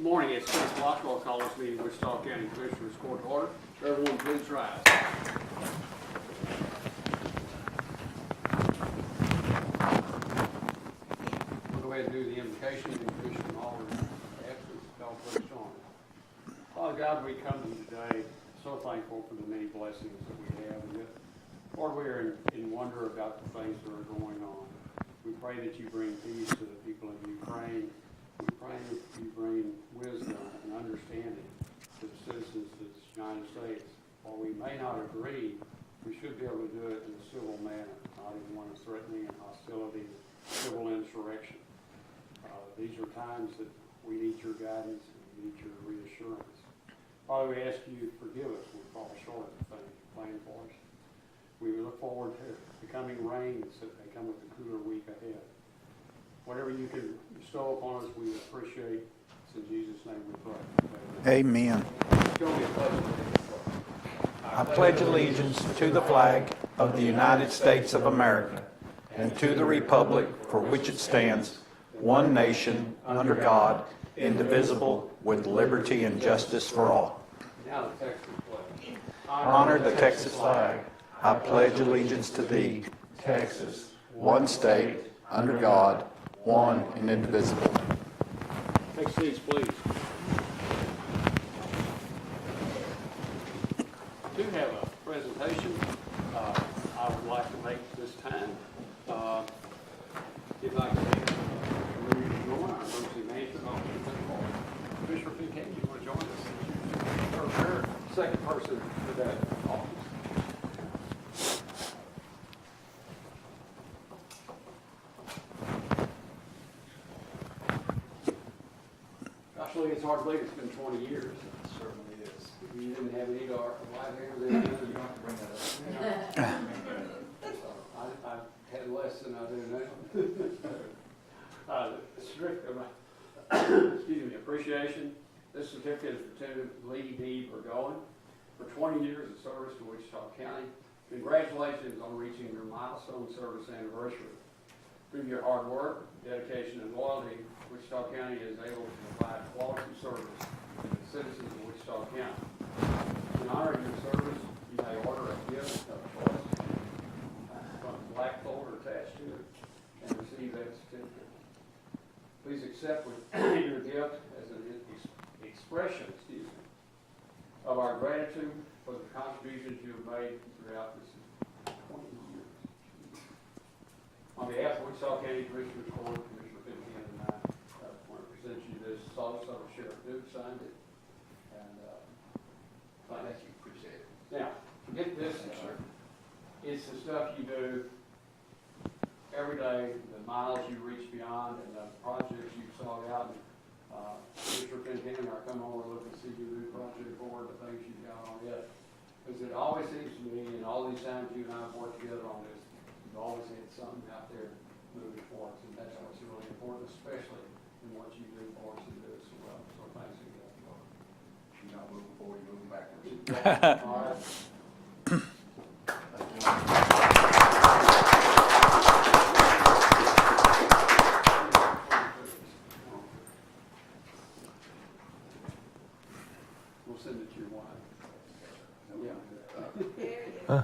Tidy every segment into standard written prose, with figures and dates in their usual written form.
Morning, it's Chris Blackwell. Call this meeting Wichita County Commissioners Court to order. Everyone please rise. We'll go ahead and do the invocation and Commissioner Alder's absence. Call please join us. Father God, we come to you today so thankful for the many blessings that we have. And yet, Lord, we are in wonder about the things that are going on. We pray that you bring peace to the people of Ukraine. We pray that you bring wisdom and understanding to the citizens of the United States. While we may not agree, we should be able to do it in a civil manner, not in one of threatening and hostility, civil insurrection. These are times that we need your guidance and we need your reassurance. Father, we ask you to forgive us when we fall short of the things you plan for us. We look forward to the coming rains that may come with the cooler week ahead. Whatever you can bestow upon us, we appreciate. It's in Jesus' name we pray. Amen. Show me a pledge. I pledge allegiance to the flag of the United States of America and to the republic for which it stands, one nation, under God, indivisible, with liberty and justice for all. Now the Texas pledge. Honor the Texas flag. I pledge allegiance to thee, Texas, one state, under God, one and indivisible. Take seats, please. I do have a presentation I would like to make this time. If I can join our emergency management officer, Commissioner Finnegan, you want to join us? You're second person to that office. Actually, it's hard to believe it's been 20 years. It certainly is. If you didn't have any dark white hair, then You don't have to bring that up. I had less than I do now. Excuse me, appreciation. This certificate is for Lieutenant Lee D. Burgoyne for 20 years of service to Wichita County. Congratulations on reaching your milestone service anniversary. Through your hard work, dedication, and loyalty, Wichita County is able to provide quality service to the citizens of Wichita County. In honor of your service, you may order a gift of choice from a black folder attached to it and receive that certificate. Please accept your gift as an expression, of our gratitude for the contributions you have made throughout this 20 years. On behalf of Wichita County Commissioners Court, Commissioner Finnegan and I want to present you this. Also, Sheriff Duke signed it. And thank you. Appreciate it. Now, get this. It's the stuff you do every day, the miles you reach beyond, and the projects you sought out. Commissioner Finnegan, I come over and look and see your new project board, the things you've got on it. Because it always seems to me, in all these times you and I have worked together on this, you've always had something out there moving forward, and that's what's really important, especially in what you do for us and do so well. So thanks again. You're not moving forward, you're moving backwards. All right. We'll send it to your wife. Yeah. There it is. Okay,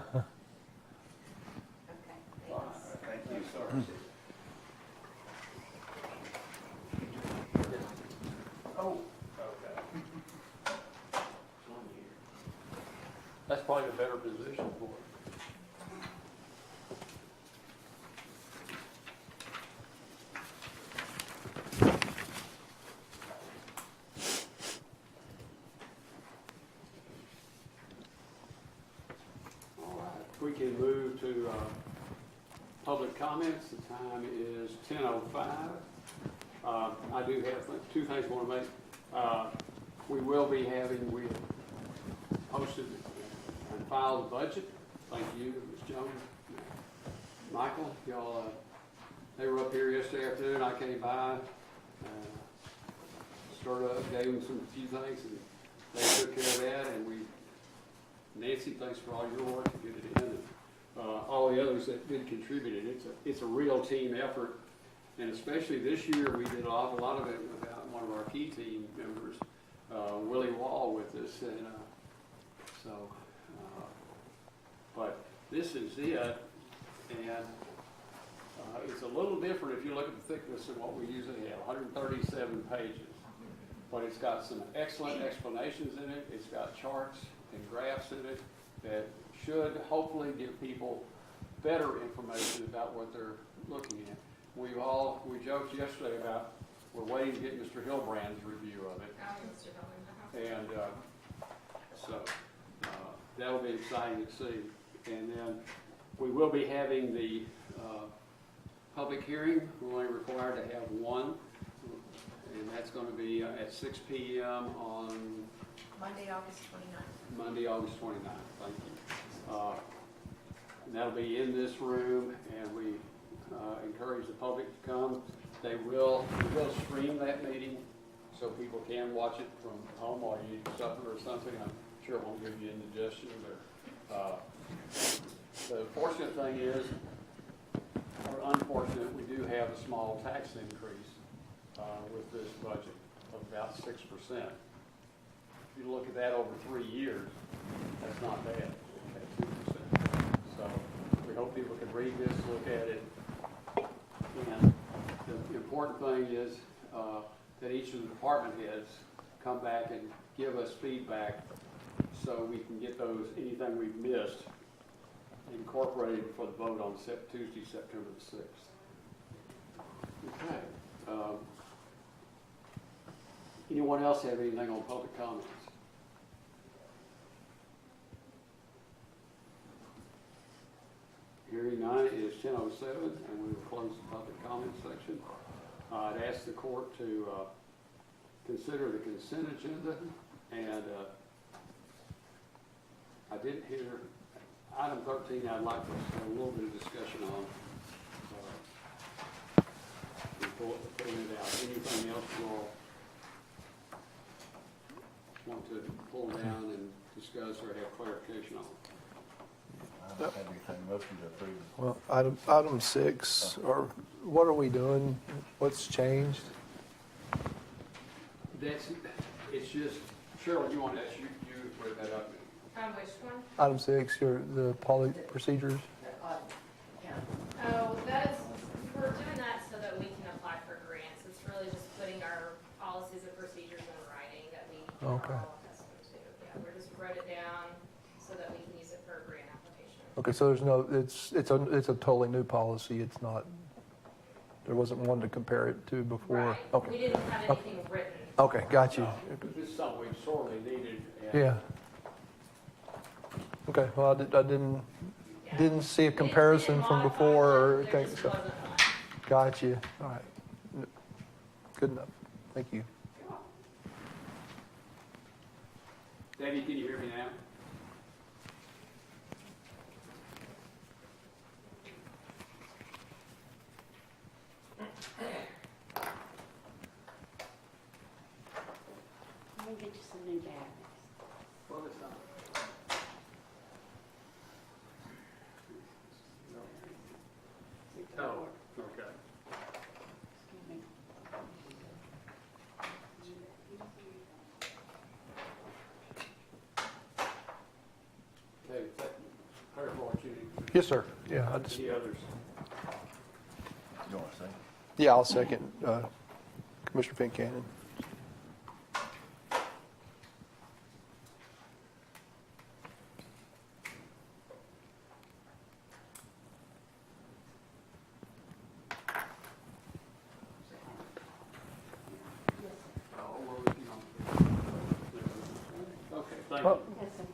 All right. thanks. Thank you, sir. Oh, okay. That's probably a better position for it. All right, we can move to public comments. The time is 10:05. I do have two things I want to make. We will be having, we posted and filed a budget. Thank you, Ms. Jones. Michael, y'all, they were up here yesterday afternoon. I came by, stirred up, gave them a few things, and they took care of that. And Nancy, thanks for all your work to get it in. And, all the others that did contribute. It's a real team effort. And especially this year, we did an awful lot of it without one one of our key team members, Willie Wall, with us, and but this is it, and it's a little different if you look at the thickness of what we usually have, 137 pages. But it's got some excellent explanations in it. It's got charts and graphs in it that should hopefully give people better information about what they're looking at. We joked yesterday about we're waiting to get Mr. Hillbrand's review of it. And so that'll be exciting to see. And then we will be having the public hearing. We're only required to have one, and that's going to be at 6 p.m. on Monday, August 29th. Monday, August 29th. Thank you. And that'll be in this room, and we encourage the public to come. We will stream that meeting so people can watch it from home while you eat supper or something. I'm sure it won't give you indigestion. But the fortunate thing is, or unfortunate, we do have a small tax increase with this budget of about 6%. If you look at that over 3 years, that's not bad at 2%. So we hope people can read this, look at it. And the important thing is that each of the department heads come back and give us feedback so we can get anything we've missed incorporated for the vote on Tuesday, September the 6th. Okay. Anyone else have anything on public comments? Hearing none, it is 10:07, and we will close the public comment section. I'd ask the court to consider the consent agenda, and I did hear item 13. I'd like to have a little bit of discussion on. Putting it out. Anything else you all want to pull down and discuss or have clarification on? I don't have anything, motion to approve. Well, item 6, or what are we doing? What's changed? It's just, Cheryl, you want to, you bring that up. Which one? Item 6, the poly procedures. Oh, that is, we're doing that so that we can apply for grants. It's really just putting our policies and procedures in writing that we are Okay. all accustomed to. Yeah, we just wrote it down so that we can use it for a grant application. Okay, so there's no, it's a totally new policy. It's not, there wasn't one to compare it to before. Right. Okay. We didn't have anything written. Okay, got you. This is something we sorely needed. And Yeah. Okay, well, I didn't see a comparison from before or There anything, just so, wasn't one. got you. All right. Good enough. Thank you. Debbie, can you hear me now? I'm gonna get you some new batteries. Well, it's not. Oh, okay. Excuse me. Okay, clarify what you need. Yes, sir. Yeah, I just, Any others? You want to say? yeah, I'll second Commissioner Fincannon. Oh, well, if you don't. Okay, thank you. Yes, sir.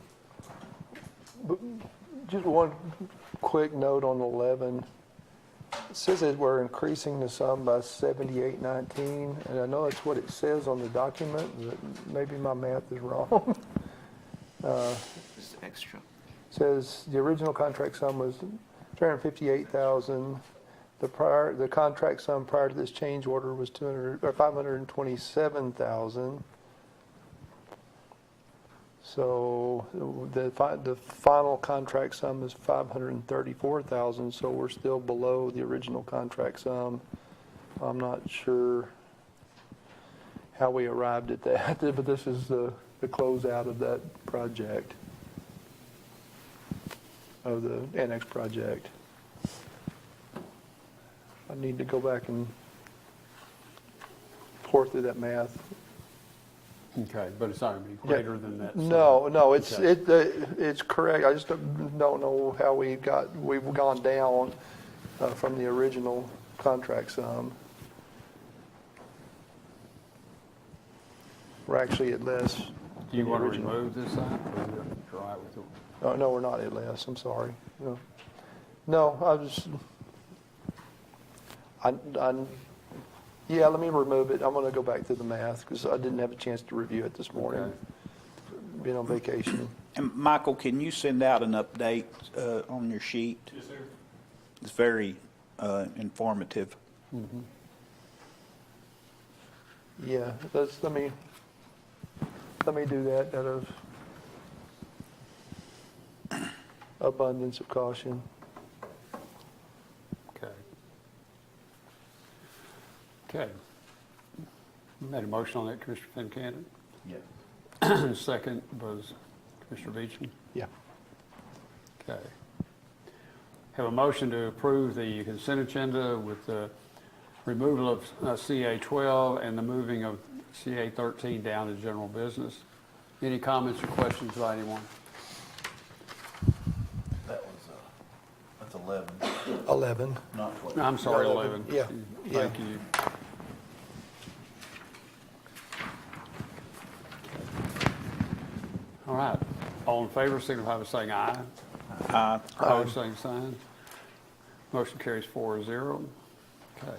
But just one quick note on 11. It says that we're increasing the sum by 7819, and I know that's what it says on the document, but maybe my math is wrong. It's extra. Says the original contract sum was 358,000. The contract sum prior to this change order was 527,000. So the final contract sum is 534,000, so we're still below the original contract sum. I'm not sure how we arrived at that, but this is the closeout of that project, of the annex project. I need to go back and pour through that math. Okay, but it's not going to be greater than that. No, it's, Okay. it's correct. I just don't know how we've gone down from the original contract sum. We're actually at less. Do you than the want to original. remove this item, or is it all right with it? Oh, no, we're not at less, I'm sorry. No, I was, yeah, let me remove it. I'm going to go back through the math because I didn't have a chance to review it this morning, Okay. being on vacation. And Michael, can you send out an update on your sheet? Yes, sir. It's very informative. Yeah, let me do that out of abundance of caution. Okay. Okay. You made a motion on that, Commissioner Fincannon? Yes. Second was Commissioner Beecham? Yeah. Okay. Have a motion to approve the consent agenda with the removal of CA 12 and the moving of CA 13 down to general business. Any comments or questions by anyone? That was, that's 11, 11. not 12. I'm sorry, 11, 11. yeah, Thank you. All right. All in favor, signify by saying aye. Aye. Opposed, same sign. Motion carries 4-0. Okay.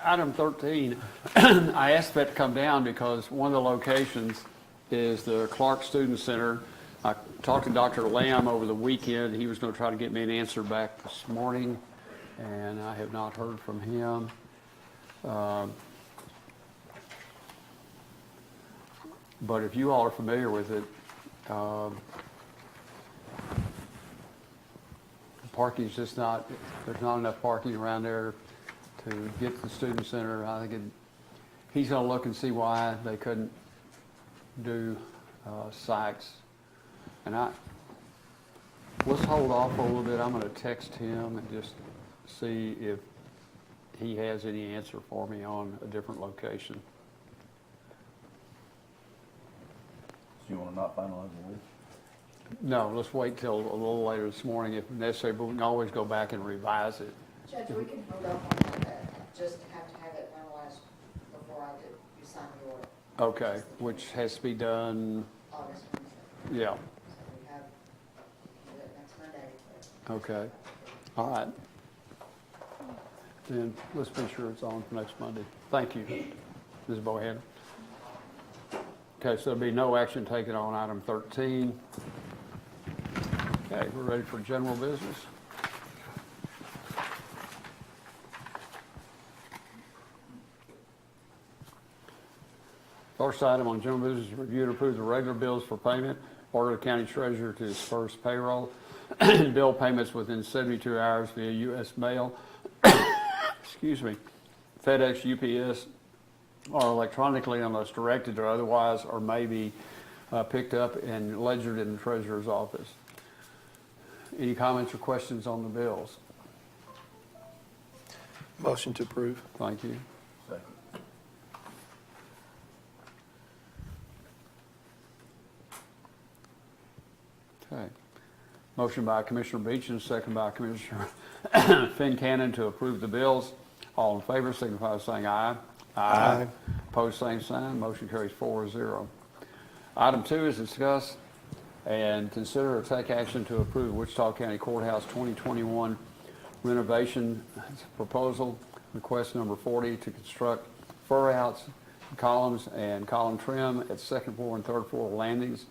Item 13, I asked that to come down because one of the locations is the Clark Student Center. I talked to Dr. Lamb over the weekend. He was going to try to get me an answer back this morning, and I have not heard from him. But if you all are familiar with it, parking's just not, there's not enough parking around there to get to the student center. I think he's going to look and see why they couldn't do Sykes. And let's hold off for a little bit. I'm going to text him and just see if he has any answer for me on a different location. So you want to not finalize the list? No, let's wait till a little later this morning if necessary, but we can always go back and revise it. Judge, we can hold up on that, just have to have it finalized before you sign the order, Okay, which has to be done, August 27th. yeah, So we have, do it next Monday, but okay. All right. Then let's be sure it's on for next Monday. Thank you, Ms. Bohannon. Okay, so there'll be no action taken on item 13. Okay, we're ready for general business. First item on general business is review and approve the regular bills for payment, order the county treasurer to disperse payroll and bill payments within 72 hours via U.S. mail, excuse me, FedEx, UPS, or electronically unless directed or otherwise, or may be picked up and ledgered in the treasurer's office. Any comments or questions on the bills? Motion to approve. Thank you. Second. Okay. Motion by Commissioner Beecham, second by Commissioner Fincannon to approve the bills. All in favor, signify by saying aye. Aye. Opposed, same sign. Motion carries 4-0. Item 2 is discuss and consider or take action to approve Wichita County Courthouse 2021 renovation proposal, request number 40 to construct fur outs, columns, and column trim at second floor and third floor landings,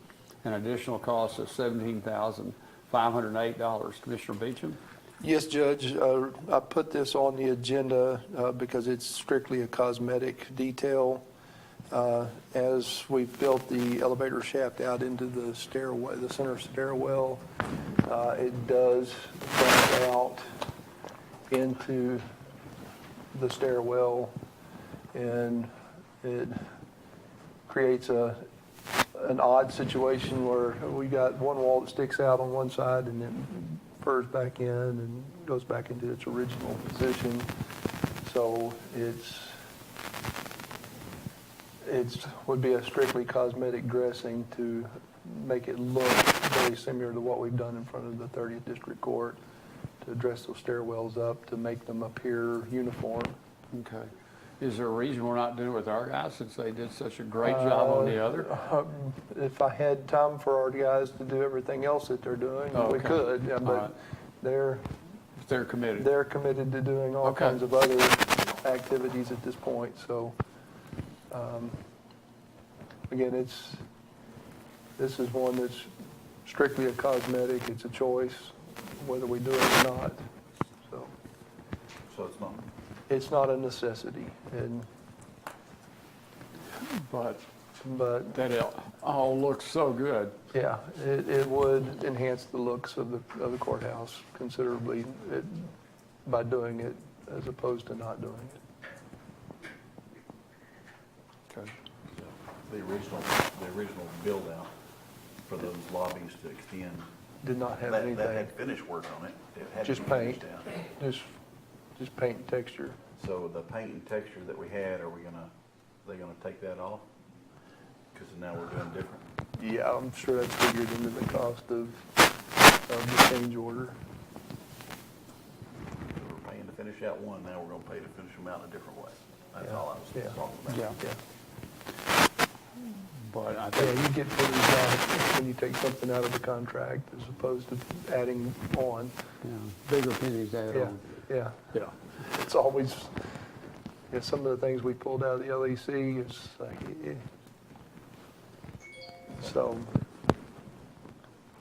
an additional cost of $17,508. Commissioner Beecham? Yes, Judge, I put this on the agenda because it's strictly a cosmetic detail. As we built the elevator shaft out into the stairwell, the center stairwell, it does branch out into the stairwell, and It creates an odd situation where we got one wall that sticks out on one side and then furs back in and goes back into its original position. So would be a strictly cosmetic dressing to make it look very similar to what we've done in front of the 30th District Court, to dress those stairwells up, to make them appear uniform. Okay. Is there a reason we're not doing it with our guys since they did such a great job on the other? If I had time for our guys to do everything else that they're doing, Oh, we okay. could, yeah, All but right. they're They're committed. committed to doing all Okay. kinds of other activities at this point, so, again, this is one that's strictly a cosmetic, it's a choice, whether we do it or not, so, So it's not, it's not a necessity, But but, that all looks so good. yeah, it would enhance the looks of the courthouse considerably by doing it as opposed to not doing it. Okay. the original build out for those lobbies to extend. Did not have That anything, had finish work on it. It had to Just be paint. finished out. just paint and texture. So the paint and texture that we had, they gonna take that off? Because now we're doing different. Yeah, I'm sure that's figured into the cost of the change order. We're paying to finish out one, now we're gonna pay to finish them out in a different way. That's Yeah. all I was Yeah. talking about. Yeah. But I Yeah, think, you get pretty exotic when you take something out of the contract as opposed to adding on. bigger pennies add Yeah, on. yeah. Yeah. It's always, yeah, some of the things we pulled out of the LEC, it's like, so,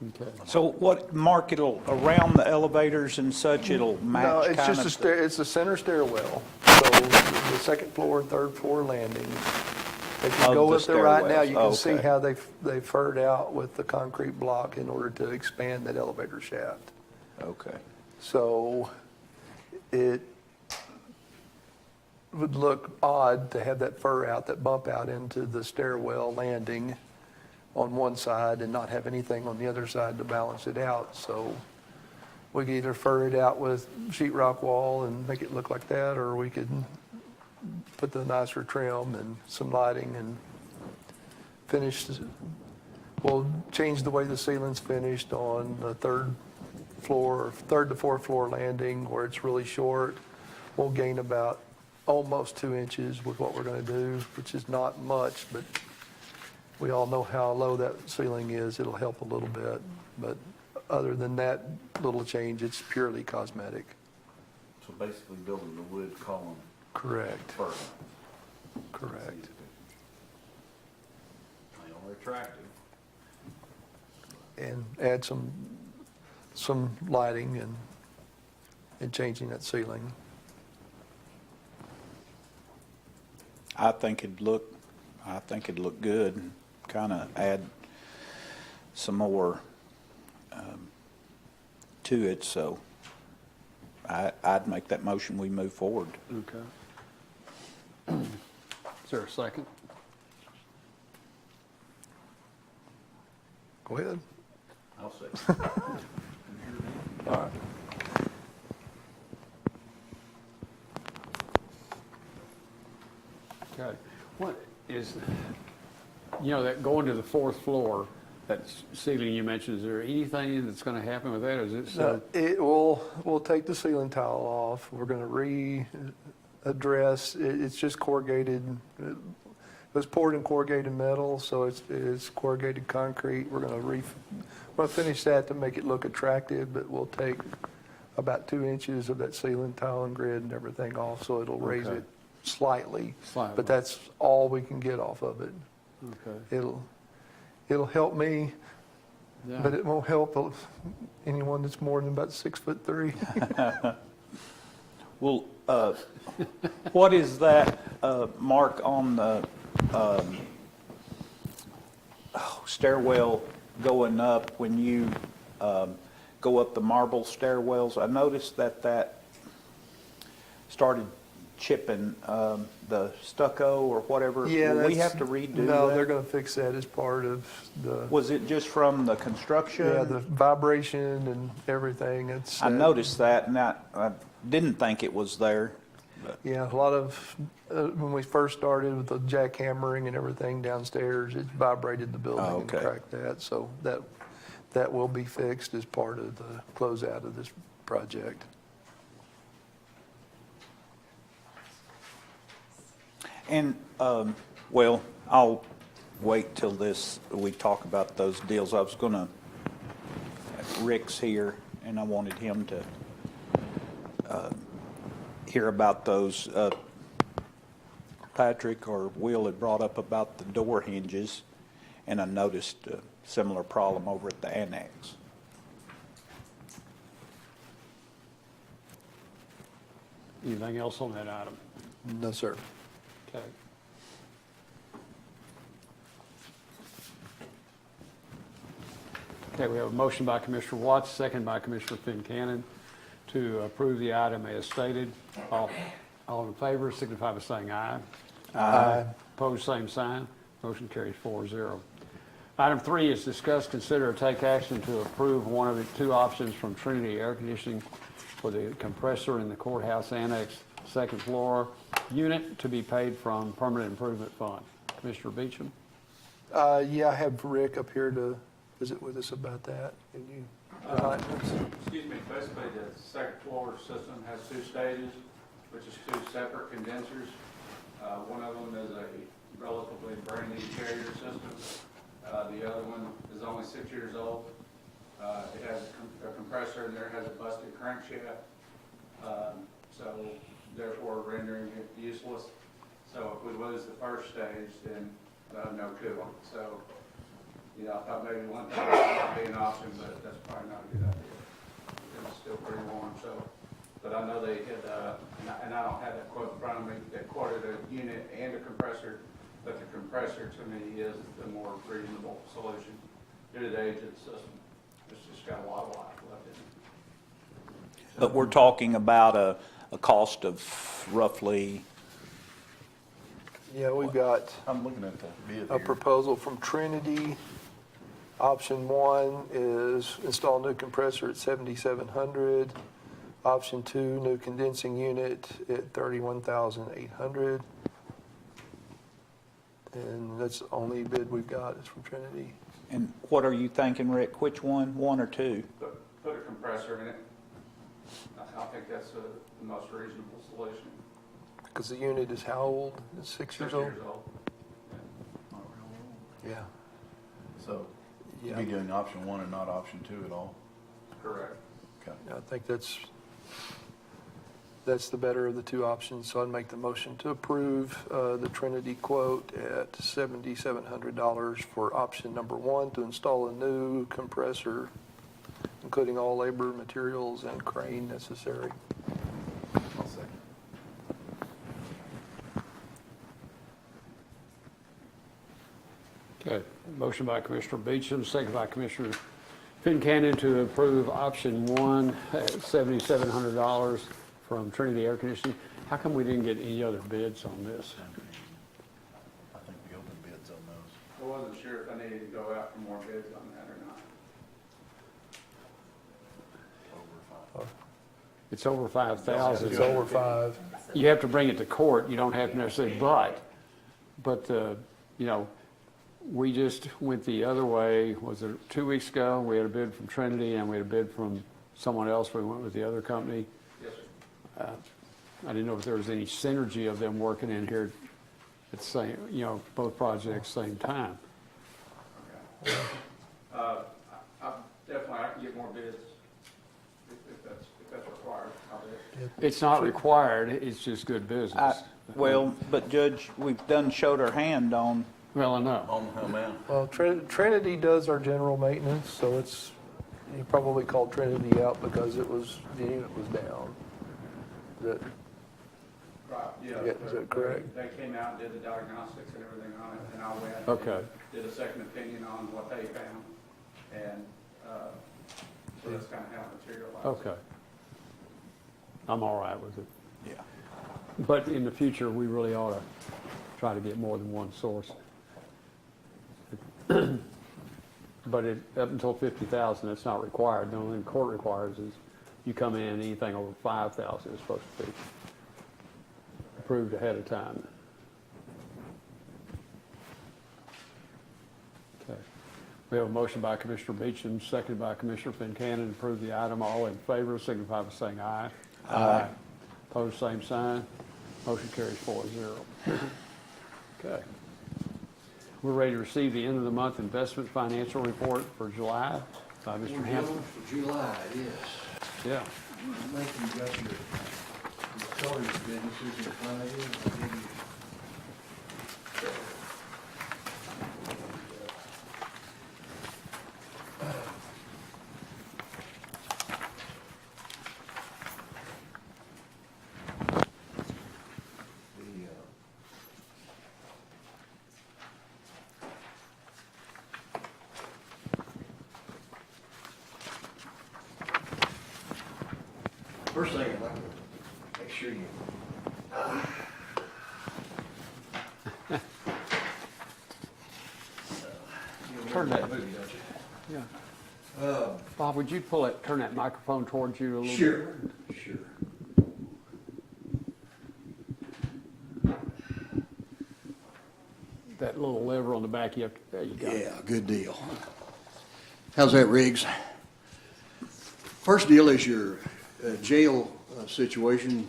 Okay. So what, Mark, it'll, around the elevators and such, it'll no, match it's kind just of? it's a center stairwell. So the second floor and third floor landings. If you Of go the up there right now, stairwells. you can see Okay. how they furred out with the concrete block in order to expand that elevator shaft. Okay. So it would look odd to have that fur out, that bump out into the stairwell landing on one side and not have anything on the other side to balance it out. So we could either fur it out with sheetrock wall and make it look like that, or we could put the nicer trim and some lighting and finish. We'll change the way the ceiling's finished on the third to fourth floor landing where it's really short. We'll gain about almost 2 inches with what we're going to do, which is not much, but we all know how low that ceiling is. It'll help a little bit. But other than that little change, it's purely cosmetic. So basically building the wood column Correct. first. Correct. They are attractive. And add some lighting and changing that ceiling. I think it'd look good and kind of add some more to it, so I'd make that motion, we move forward. Okay. Is there a second? Go ahead. I'll say. All right. Okay. What is, that going to the fourth floor, that ceiling you mentioned, is there anything that's going to happen with that? Is it so? We'll take the ceiling tile off. We're going to readdress, it's just corrugated. It was poured in corrugated metal, so it's corrugated concrete. We're going to finish that to make it look attractive, but we'll take about 2 inches of that ceiling tile and grid and everything off, so it'll raise Okay. it slightly. Slightly. But that's all we can get off of it. Okay. It'll help me, Yeah. but it won't help anyone that's more than about 6'3". Well, what is that, Mark, on the stairwell going up when you go up the marble stairwells? I noticed that started chipping, the stucco or whatever. Yeah, Will we that's- have to redo No, that? they're gonna fix that as part of the, Was it just from the construction? yeah, the vibration and everything. It's. I noticed that, and I didn't think it was there. Yeah, a lot of, when we first started with the jackhammering and everything downstairs, it vibrated the building Oh, and okay. cracked that. So that will be fixed as part of the closeout of this project. And, well, I'll wait till we talk about those deals. I was gonna, Rick's here, and I wanted him to hear about those. Patrick or Will had brought up about the door hinges, and I noticed a similar problem over at the annex. Anything else on that item? No, sir. Okay. Okay, we have a motion by Commissioner Watts, second by Commissioner Fincannon to approve the item as stated. All in favor signify by saying aye. Aye. Opposed, same sign. Motion carries 4-0. Item 3 is discuss, consider, or take action to approve one of the two options from Trinity Air Conditioning for the compressor in the courthouse annex second floor unit to be paid from Permanent Improvement Fund. Commissioner Beecham? Yeah, I have Rick up here to visit with us about that. Can you remind us? Excuse me, basically the second floor system has two stages, which is two separate condensers. One of them is a relatively brand new carrier system. The other one is only 6 years old. It has a compressor in there, has a busted crankshaft, so therefore rendering it useless. So if we lose the first stage, then no cooling. So, you know, I thought maybe one time might be an option, but that's probably not a good idea. It's still pretty warm, so. But I know they had, and I don't have that quote in front of me, they quoted a unit and a compressor, but the compressor to me is the more reasonable solution due to the age of the system. It's just got a lot of life left in it. But we're talking about a cost of roughly, Yeah, we've got I'm looking at the bid a here. proposal from Trinity. Option 1 is install new compressor at 7,700. Option 2, new condensing unit at 31,800. And that's the only bid we've got is from Trinity. and what are you thinking, Rick? Which one or two? Put a compressor in it. I think that's the most reasonable solution. Because the unit is how old? It's 6 years old? Not real old. Yeah. So you'd Yeah. be doing option 1 and not option 2 at all? Correct. Okay. I think that's the better of the two options, so I'd make the motion to approve the Trinity quote at $7,700 for option number 1 to install a new compressor, including all labor, materials, and crane necessary. I'll second. Okay, motion by Commissioner Beecham, second by Commissioner Fincannon to approve option 1 at $7,700 from Trinity Air Conditioning. How come we didn't get any other bids on this? I think we opened bids on those. I wasn't sure if I needed to go out for more bids on that or not. Over 5. It's over 5,000. It's over 5. You have to bring it to court, you don't have to necessarily, but, you know, we just went the other way, was it 2 weeks ago? We had a bid from Trinity and we had a bid from someone else, we went with the other company. Yes, sir. I didn't know if there was any synergy of them working in here at the same, you know, both projects same time. Okay. I definitely, I can get more bids if that's required. I'll do it. It's not required, it's just good business. Well, but Judge, we've done showed our hand on, Well, I know. On the amount. Well, Trinity does our general maintenance, so it's, you probably called Trinity out because the unit was down. That, Right, yeah. Is that correct? They came out and did the diagnostics and everything on it, and I went. and Okay. Did a second opinion on what they found, and, so that's kind of how it materialized. Okay. I'm all right with it. yeah. But in the future, we really ought to try to get more than one source. But up until 50,000, it's not required. The only thing court requires is you come in, anything over 5,000 is supposed to be approved ahead of time. Okay. We have a motion by Commissioner Beecham, seconded by Commissioner Fincannon, to approve the item. All in favor, signify by saying aye. Aye. Opposed, same sign. Motion carries 4-0. Okay. We're ready to receive the end of the month investment financial report for July by Mr. Hampton. For July, yes. Yeah. I think you got your colors businesses in front of you. I'll give you- The, First thing I'd like to make sure you. Turn that. Movie, don't you? Yeah. Bob, would you turn that microphone towards you a little bit? Sure, sure. That little lever on the back, there you go. Yeah, good deal. How's that, Riggs? First deal is your jail situation.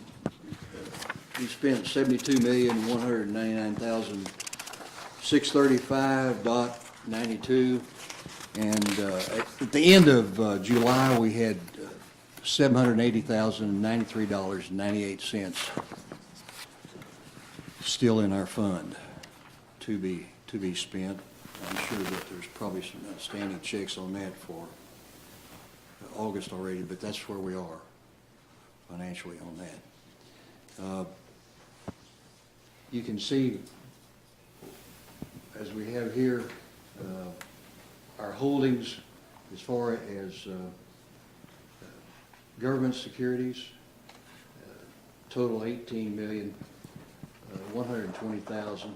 You spent $72,199,635.92. And at the end of July, we had $780,093.98 still in our fund to be spent. I'm sure that there's probably some outstanding checks on that for August already, but that's where we are financially on that. You can see, as we have here, our holdings as far as government securities, total $18,120,000.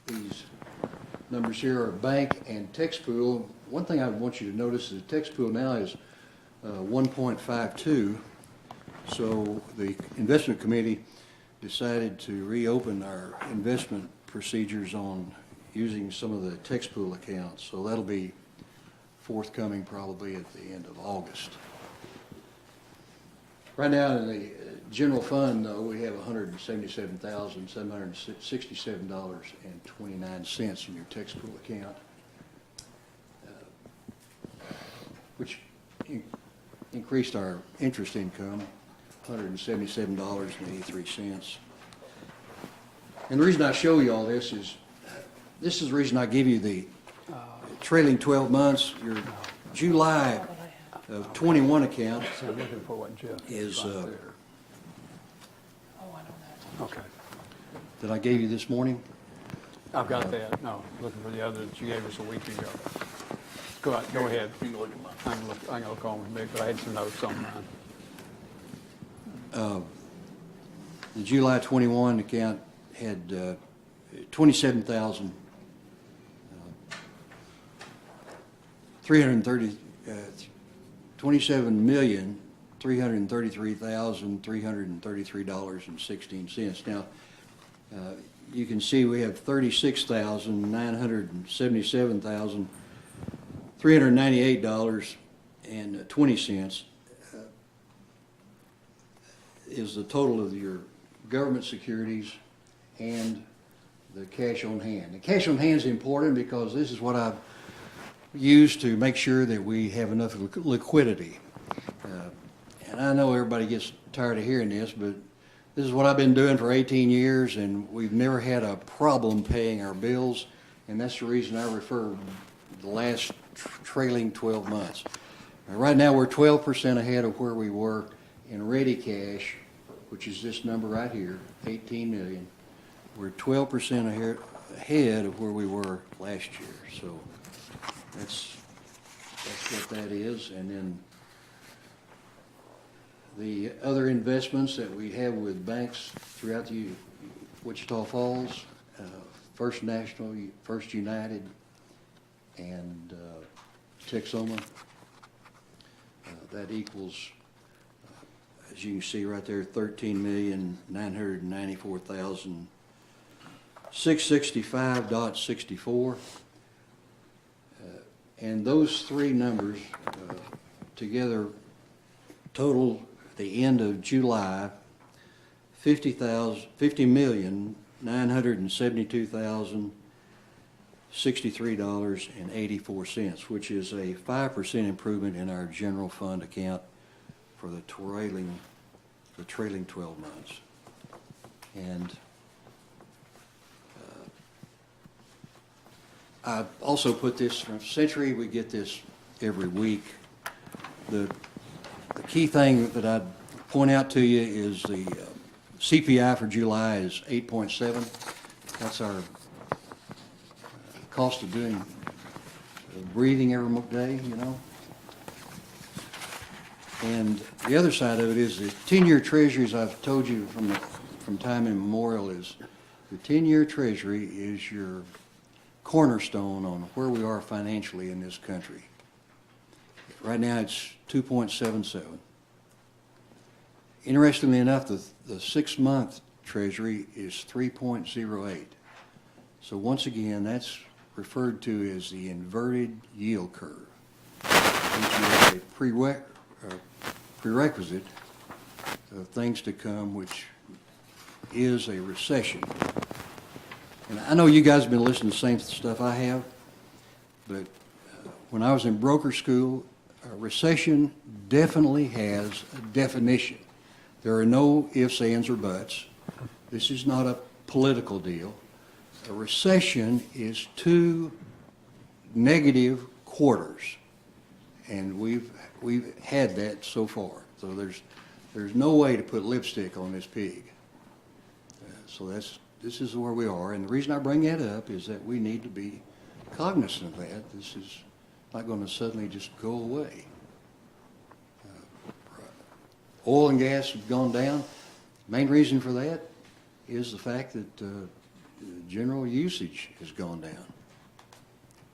These numbers here are bank and tax pool. One thing I want you to notice is the tax pool now is 1.52. So the investment committee decided to reopen our investment procedures on using some of the tax pool accounts. So that'll be forthcoming probably at the end of August. Right now in the general fund, though, we have $177,767.29 in your tax pool account, which increased our interest income, $177.83. And the reason I show you all this is the reason I give you the trailing 12 months. Your July of 21 account So I'm looking for what Jeff is, got there. Okay. that I gave you this morning. I've got that. No, looking for the other that you gave us a week ago. Go ahead. You can look at mine. I can look on with me, but I had some notes on mine. The July 21 account had $27,333,333.16. Now, you can see we have $36,977,398.20 is the total of your government securities and the cash on hand. The cash on hand is important because this is what I've used to make sure that we have enough liquidity. And I know everybody gets tired of hearing this, but this is what I've been doing for 18 years, and we've never had a problem paying our bills, and that's the reason I refer the last trailing 12 months. Right now, we're 12% ahead of where we were in ready cash, which is this number right here, 18 million. We're 12% ahead of where we were last year. So that's what that is. And then The other investments that we have with banks throughout the Wichita Falls, First National, First United, and Texoma, that equals, as you can see right there, $13,994,665.64. And those three numbers together total at the end of July $50,972,063.84, which is a 5% improvement in our general fund account for the trailing 12 months. And I also put this from Century. We get this every week. The key thing that I'd point out to you is the CPI for July is 8.7. That's our cost of doing breathing every day, you know. And the other side of it is the 10-year treasuries. I've told you from time immemorial is the 10-year treasury is your cornerstone on where we are financially in this country. Right now it's 2.77. Interestingly enough, the 6-month treasury is 3.08. So once again, that's referred to as the inverted yield curve, which is a prerequisite of things to come, which is a recession. And I know you guys have been listening to the same stuff I have, but when I was in broker school, a recession definitely has a definition. There are no ifs, ands, or buts. This is not a political deal. A recession is 2 negative quarters, and we've had that so far. So there's no way to put lipstick on this pig. So this is where we are, and the reason I bring that up is that we need to be cognizant of that. This is not going to suddenly just go away. Oil and gas have gone down. Main reason for that is the fact that general usage has gone down.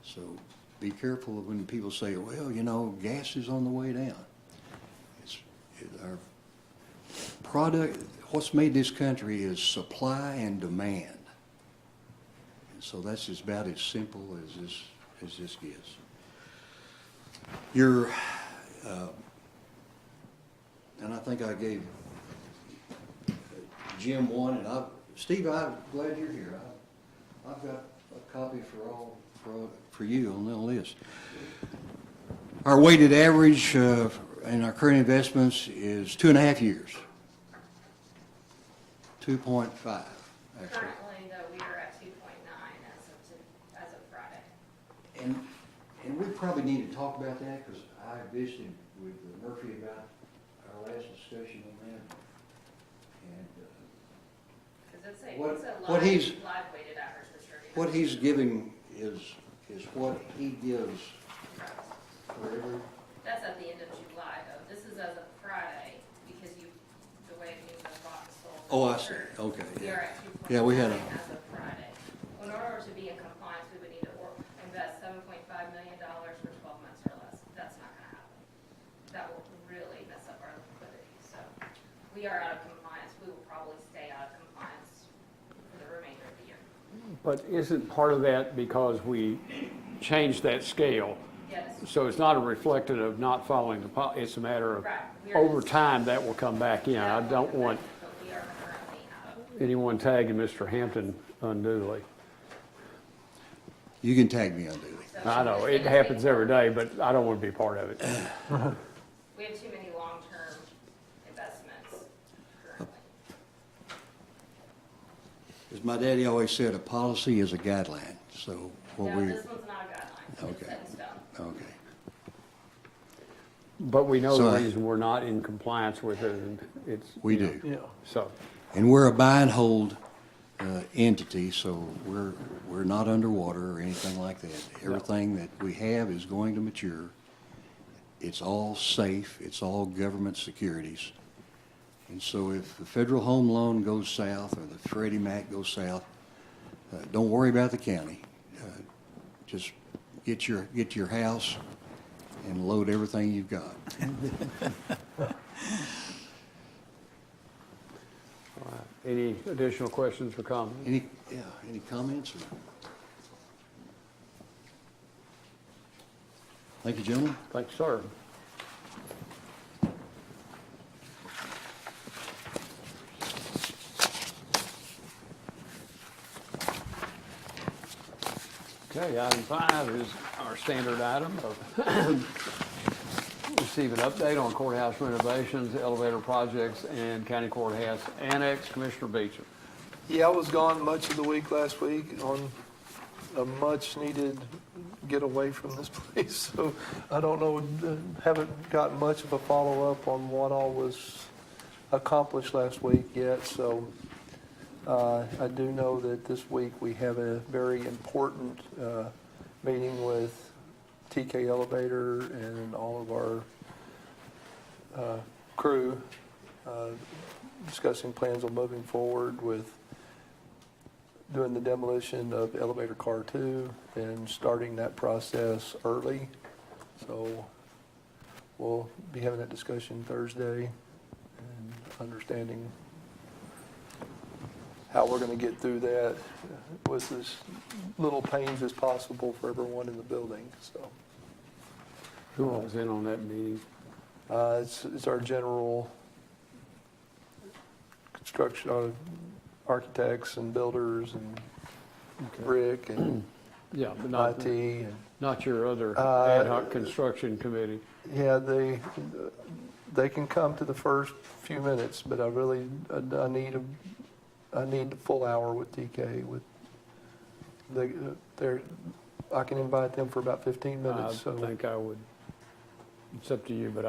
So be careful when people say, well, you know, gas is on the way down. Our product, what's made this country is supply and demand. And so that's about as simple as this gets. And I think I gave Jim one, and Steve, I'm glad you're here. I've got a copy for you on the list. Our weighted average in our current investments is 2.5 years. 2.5, actually. Currently, though, we are at 2.9 as of Friday. And we probably need to talk about that, because I visited with Murphy about our last discussion on that. And Because it's a what he's live weighted average distribution. what he's giving is what he gives for every. That's at the end of July, though. This is as of Friday, because the way things have bought and sold. Oh, I see. Okay. We are at 2.9 Yeah, we had as of Friday. In order to be in compliance, we would need to invest $7.5 million for 12 months or less. That's not going to happen. That will really mess up our liquidity. So we are out of compliance. We will probably stay out of compliance for the remainder of the year. But isn't part of that because we changed that scale? Yes. So it's not a reflection of not following the policy, it's a matter of, Right. over time, that will come back in. I don't want But we are currently out of. anyone tagging Mr. Hampton unduly. You can tag me unduly. I know, it happens every day, but I don't want to be part of it. We have too many long-term investments currently. As my daddy always said, a policy is a guideline. So what No, we. this one's not a guideline. It's Okay. set in stone. Okay. But we know So the I- reason we're not in compliance with it, and it's. We you know, do. So, And we're a buy and hold entity, so we're not underwater or anything like that. Everything that we have is going to mature. It's all safe. It's all government securities. And so if the federal home loan goes south or the Freddie Mac goes south, don't worry about the county. Just get your house and load everything you've got. Any additional questions or comments? Any comments? Thank you, gentlemen. Thank you, sir. Okay, item 5 is our standard item of receive an update on courthouse renovations, elevator projects, and county courthouse annex. Commissioner Beecham. Yeah, I was gone much of the week last week on a much needed getaway from this place. So I don't know, haven't gotten much of a follow-up on what all was accomplished last week yet. So I do know that this week we have a very important meeting with TK Elevator and all of our crew discussing plans on moving forward with doing the demolition of elevator car 2 and starting that process early. So we'll be having that discussion Thursday and understanding how we're going to get through that with as little pains as possible for everyone in the building. So Who was in on that meeting? it's our general construction architects and builders and Rick and Yeah, but not, IT and not your other ad hoc construction committee. yeah, they can come to the first few minutes, but I need a full hour with TK. I can invite them for about 15 minutes. I think I would, it's up to you, but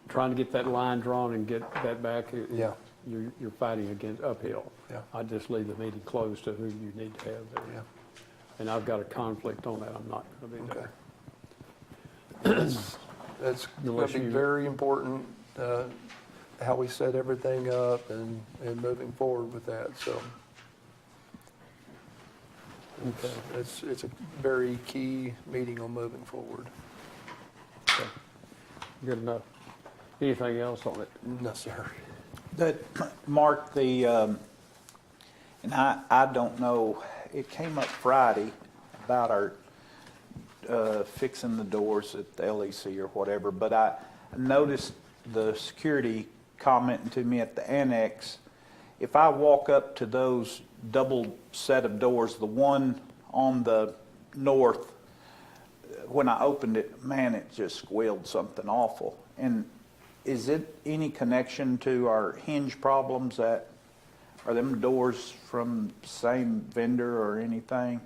trying to get that line drawn and get that back, Yeah. you're fighting against uphill. Yeah. I'd just leave the meeting closed to who you need to have there. Yeah. And I've got a conflict on that, I'm not going to be Okay. there. That's going Unless to be you- very important, how we set everything up and moving forward with that. So Okay. it's a very key meeting on moving forward. Okay. Good enough. Anything else on it? No, sir. That, Mark, and I don't know, it came up Friday about our fixing the doors at the LEC or whatever, but I noticed the security commenting to me at the annex. If I walk up to those double set of doors, the one on the north, when I opened it, man, it just squealed something awful. And is it any connection to our hinge problems? Are them doors from the same vendor or anything?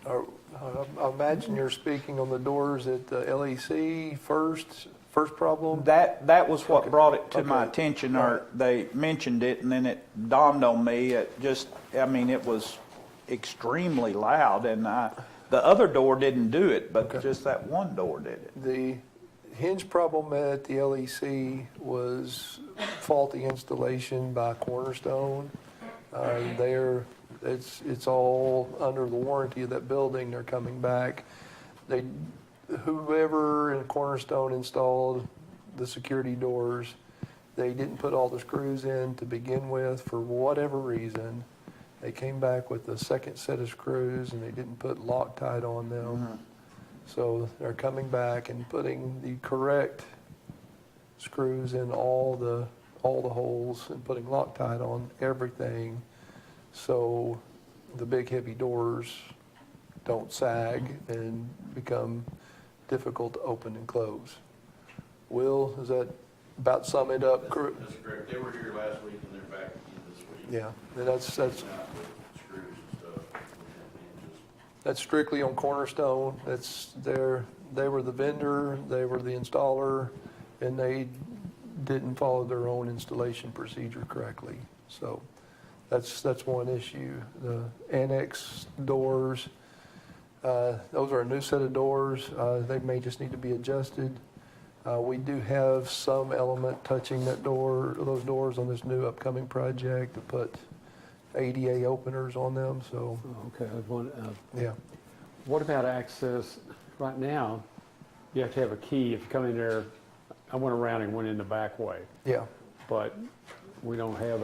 I imagine you're speaking on the doors at the LEC first problem? That was what brought it to my Okay. attention, or they mentioned it, and then it dawned on me. It was extremely loud, and the other door didn't do it, but just that one door did it. The hinge problem at the LEC was faulty installation by Cornerstone. It's all under the warranty of that building. They're coming back. Whoever in Cornerstone installed the security doors, they didn't put all the screws in to begin with for whatever reason. They came back with a second set of screws and they didn't put Loctite on them. So they're coming back and putting the correct screws in all the holes and putting Loctite on everything, so the big heavy doors don't sag and become difficult to open and close. Will, does that about sum it up? That's correct. They were here last week and they're back again this week. Yeah, and that's Screws and stuff. That's strictly on Cornerstone. They were the vendor, they were the installer, and they didn't follow their own installation procedure correctly. So that's one issue. The annex doors, those are a new set of doors. They may just need to be adjusted. We do have some element touching that door, those doors on this new upcoming project to put ADA openers on them, so, Okay, yeah. what about access? Right now, you have to have a key if you come in there. I went around and went in the back way, Yeah, but we don't have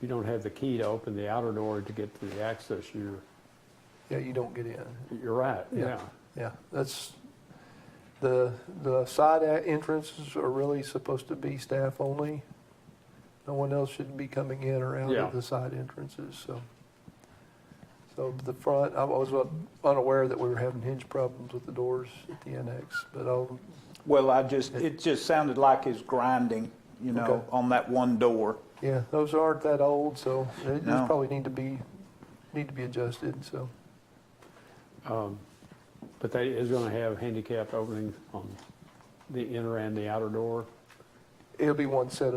you don't have the key to open the outer door to get to the access. yeah, you don't get in. You're right, yeah. Yeah, that's, the side entrances are really supposed to be staff only. No one else should be coming in or out Yeah. of the side entrances, so. So the front, I was unaware that we were having hinge problems with the doors at the annex, but Well, it just sounded like it's grinding, Okay. on that one door. yeah, those aren't that old, so they No. just probably need to be adjusted, so. But they is going to have handicapped openings on the inner and the outer door. It'll be one set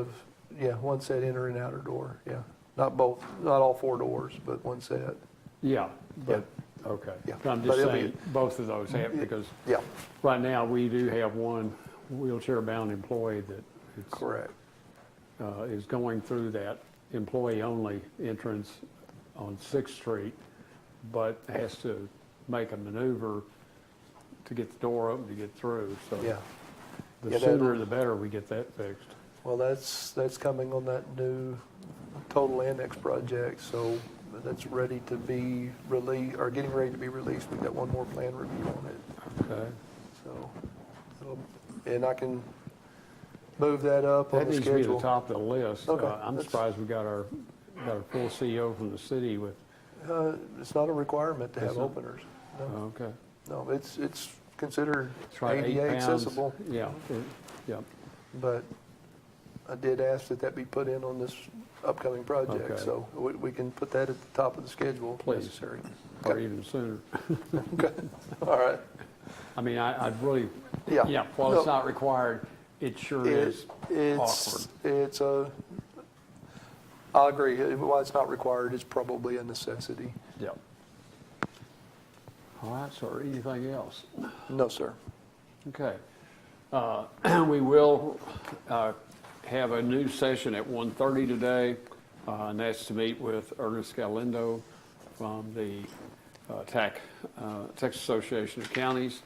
inner and outer door, yeah. Not both, not all 4 doors, but one set. Yeah, but, okay. Yeah, I'm but just it'll be- saying, both of those have, because Yeah, right now, we do have one wheelchair-bound employee that correct. is going through that employee-only entrance on Sixth Street, but has to make a maneuver to get the door open to get through, so. Yeah. The Yeah, sooner the better we get that fixed. Well, that's coming on that new total annex project, so that's ready to be released, or getting ready to be released. We've got one more plan review on it, Okay. so. And I can move that up on That the needs to be the schedule. top of the list. Okay, I'm that's- surprised we got our full CEO from the city with, It's not a requirement to have It's not? openers. No, okay. no, it's considered It's right, 8 ADA pounds. accessible, Yeah, yeah. but I did ask that be put in on this upcoming project, Okay. so we can put that at the top of the schedule if Please. necessary. Or Okay. even sooner. Okay, all right. I mean, I'd really, Yeah. yeah, while it's No. not required, it sure is awkward. I'll agree, while it's not required, it's probably a necessity. Yep. All right, so anything else? No, sir. Okay. We will have a new session at 1:30 today, and that's to meet with Ernest Galindo from the Texas Association of Counties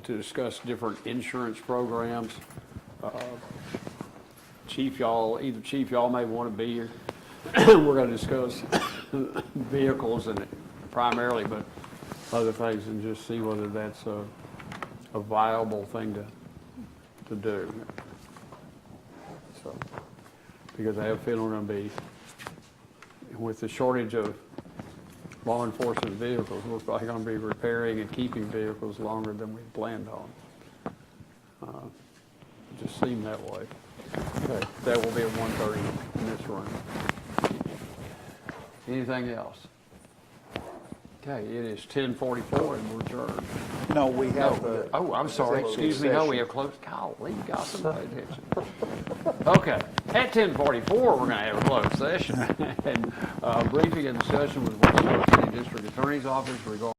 to discuss different insurance programs. Chief, y'all may want to be here. We're going to discuss vehicles and primarily, but other things, and just see whether that's a viable thing to do. So, because I have a feeling we're going to be, with the shortage of law enforcement vehicles, we're probably going to be repairing and keeping vehicles longer than we planned on. It just seemed that way. Okay, that will be at 1:30 in this room. Anything else? Okay, it is 10:44 and we're adjourned. No, we have Oh, I'm sorry, excuse me, no, we have closed, golly, you got some pay attention. Okay, at 10:44, we're gonna have a closed session, and briefing and discussion with West City District Attorney's Office regarding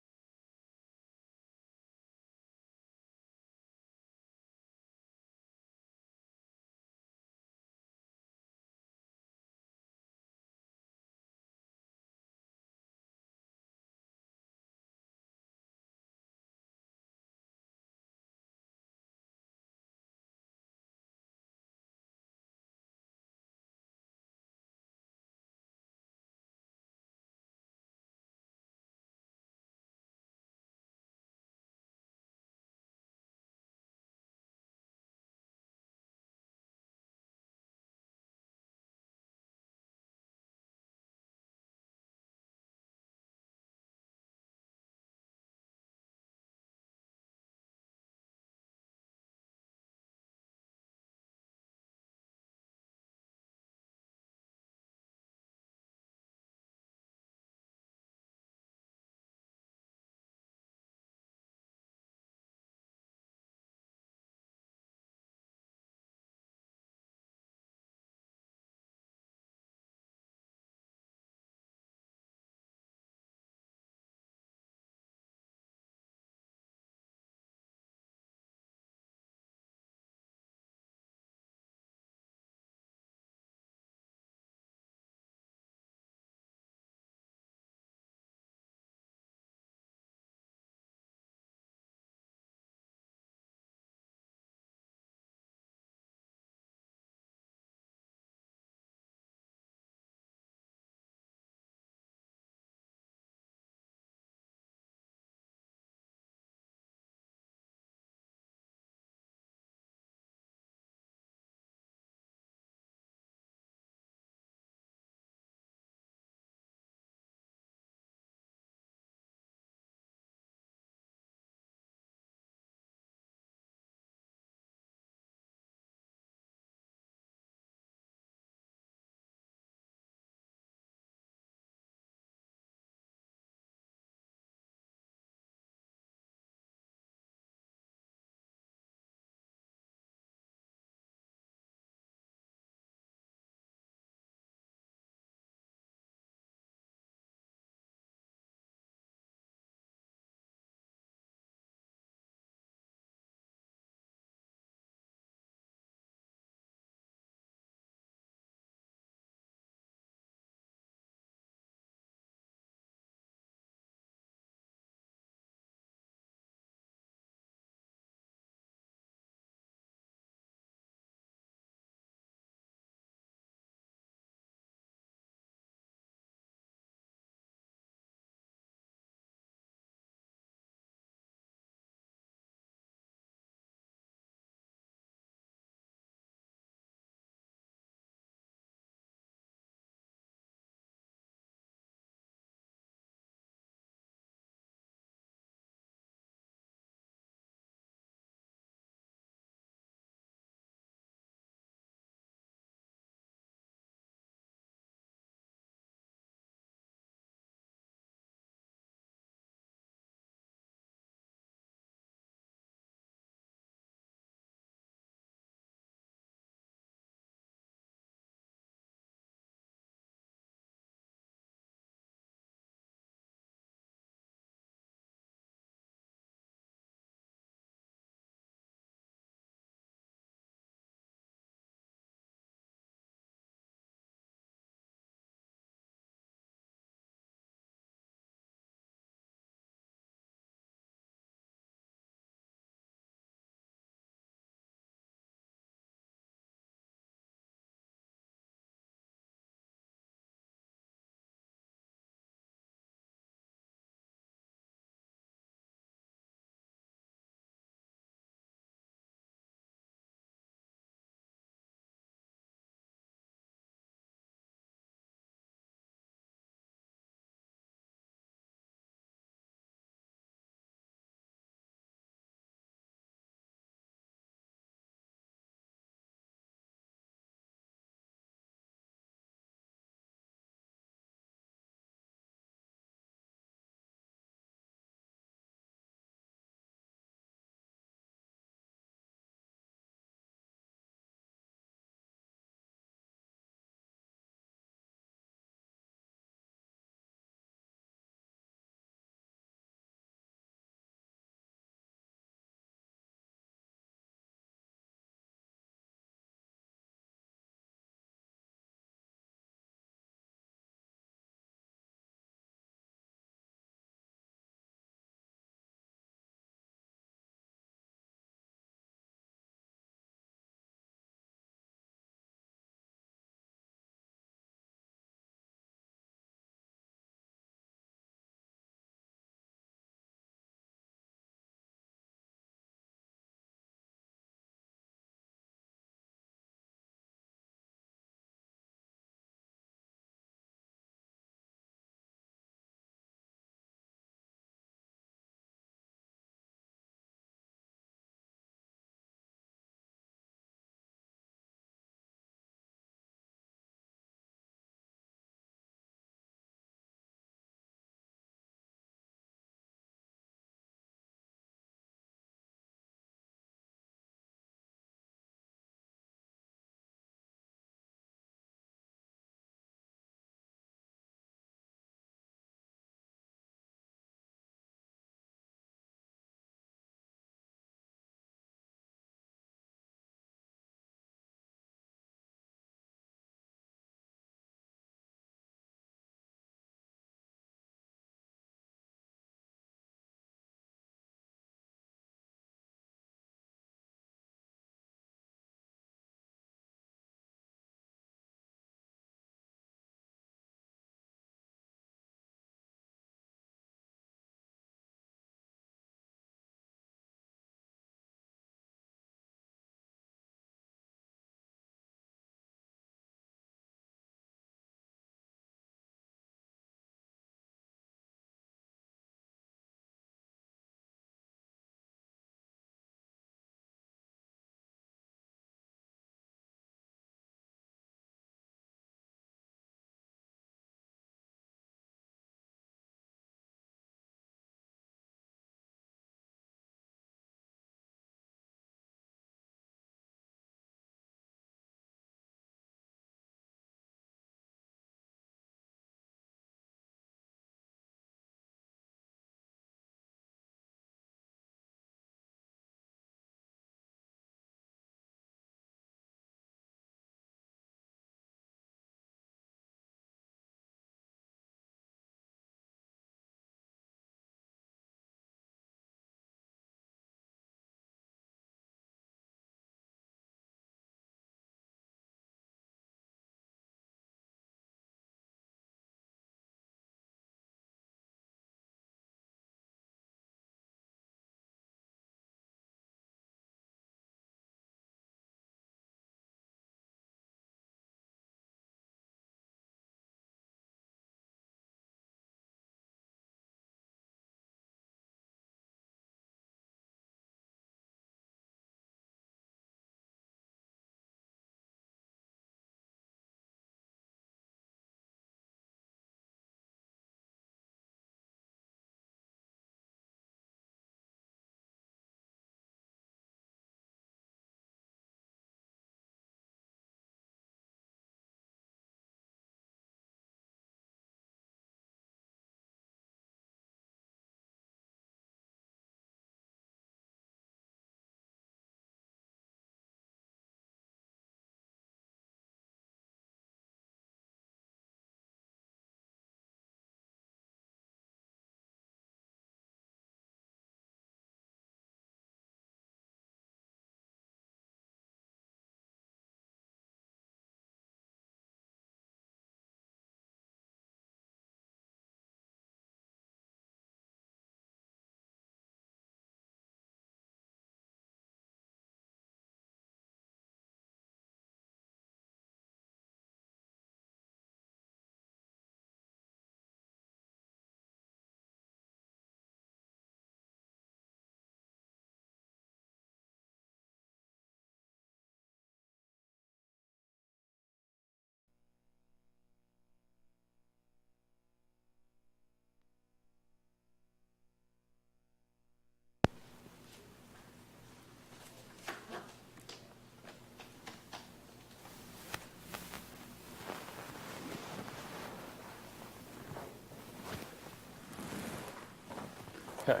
Okay.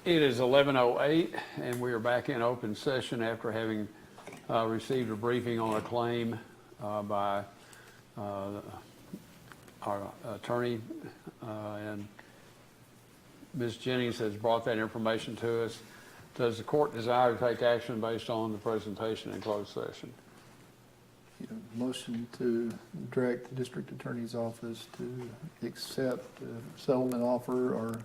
It is 11:08, and we are back in open session after having received a briefing on a claim by our attorney, and Ms. Jennings has brought that information to us. Does the court desire to take action based on the presentation in closed session? Motion to direct the district attorney's office to accept a settlement offer or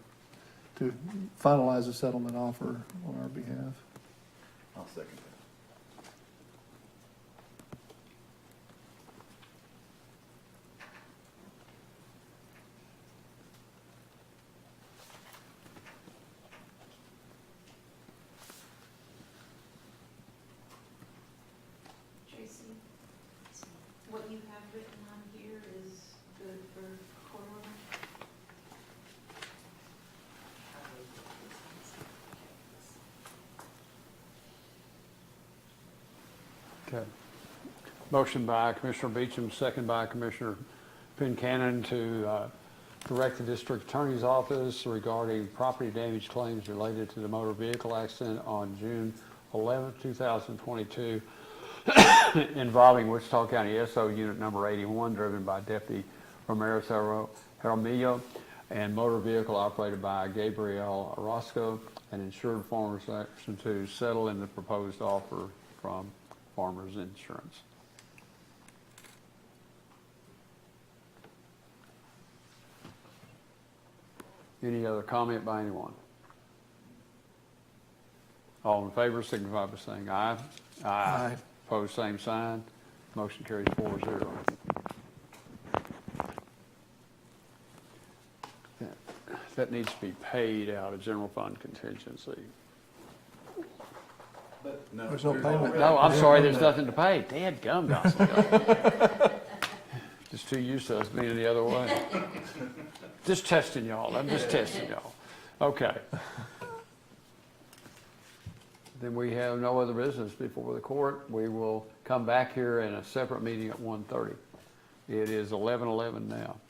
to finalize a settlement offer on our behalf. I'll second that. Tracy, what you have written on here is good for court order? Okay. Motion by Commissioner Beecham, second by Commissioner Pincannon to direct the district attorney's office regarding property damage claims related to the motor vehicle accident on June 11, 2022 involving Wichita County SO Unit Number 81 driven by Deputy Ramirez Jaramillo and motor vehicle operated by Gabriel Orozco and insured Farmers Action to settle in the proposed offer from Farmers Insurance. Any other comment by anyone? All in favor signify by saying aye. Aye. Opposed, same sign. Motion carries 4-0. That needs to be paid out of general fund contingency. No, There's no payment. No, I'm sorry, there's nothing to pay. Dad gum, just too used to us being the other way. Just testing y'all. I'm just testing y'all. Okay. Then we have no other business before the court. We will come back here in a separate meeting at 1:30. It is 11:11 now.